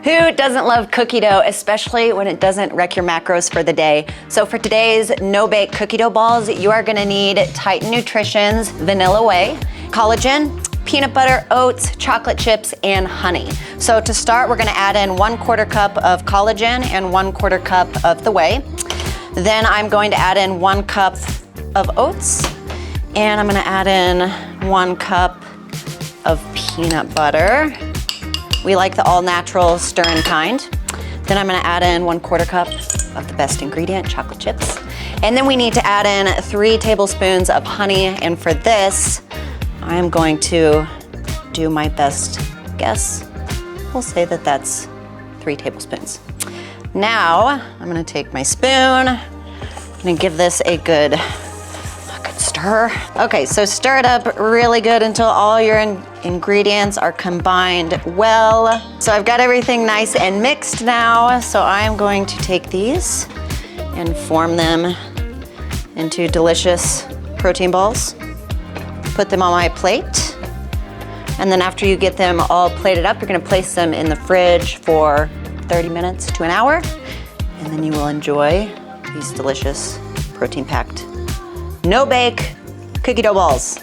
Who doesn't love cookie dough, especially when it doesn't wreck your macros for the day? So for today's no-bake cookie dough balls, you are gonna need Titan Nutrition's Vanilla Whey, collagen, peanut butter, oats, chocolate chips, and honey. So to start, we're gonna add in 1/4 cup of collagen and 1/4 cup of the whey. Then I'm going to add in 1 cup of oats, and I'm gonna add in 1 cup of peanut butter. We like the all-natural stirring kind. Then I'm gonna add in 1/4 cup of the best ingredient, chocolate chips. And then we need to add in 3 tablespoons of honey. And for this, I am going to do my best guess. We'll say that that's 3 tablespoons. Now, I'm gonna take my spoon. I'm gonna give this a good stir. Okay, so stir it up really good until all your ingredients are combined well. So I've got everything nice and mixed now. So I'm going to take these and form them into delicious protein balls. Put them on my plate. And then after you get them all plated up, you're gonna place them in the fridge for 30 minutes to an hour. And then you will enjoy these delicious protein-packed no-bake cookie dough balls.